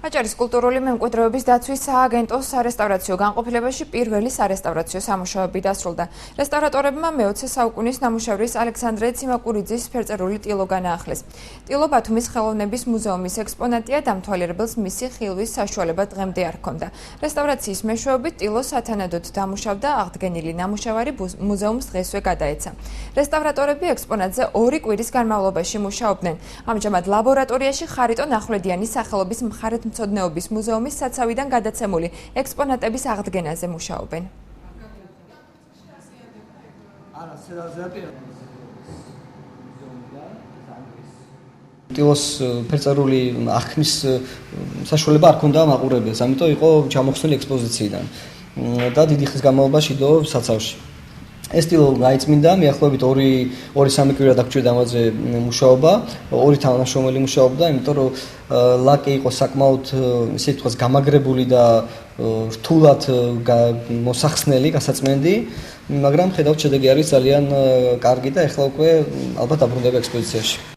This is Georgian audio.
აჭარის კულტურული მემკვიდრეობის დაცვის სააგენტოს სარესტავრაციო განყოფილებაში პირველი სარესტავრაციო სამუშაოები დასრულდა. რესტავრატორებმა მე-20 საუკუნის ნამუშევრის ალექსანდრე ციმაკურიძის ფერწერული ტილო განაახლეს. ტილო ბათუმის ხელოვნების მუზეუმის ექსპონატია, დამთვალიერებელს მისი ხილვის საშუალება დღემდე არ ჰქონდა. რესტავრაციის მეშვეობით ტილო სათანადოდ დამუშავდა, აღდგენილი ნამუშევარი მუზეუმს დღესვე გადაეცა. რესტავრატორები ექსპონატზე 2 კვირის განმავლობაში მუშაობდნენ. ამჟამად ლაბორატორიაში ხარიტო ნახვლედიანის სახელობის მხარეთმცოდნეობის მუზეუმის საცავიდან გადაცემული ექსპონატების აღდგენაზე მუშაობენ. ტილოს ფერწერული აღქმის საშუალება არ ჰქონდა მაყურებელს, ამიტომ იყო ჩამოხსნილი ექსპოზიციიდან და დიდი ხნის განმავლობაში დო საცავში. ეს ტილო გაიწმინდა, მიახლოებით 2-3 კვირა დაგჭირდა ამაზე მუშაობა, 2 თანამშრომელი მუშაობდა, იმიტომ რომ ლაკი იყო საკმაოდ ისე ვთქვათ გამაგრებული და რთულად მოსახსნელი, გასაწმენდი, მაგრამ ხედავთ შედეგი არის ძალიან კარგი და ეხლა უკვე ალბათ დაბრუნდება ექსპოზიციაში.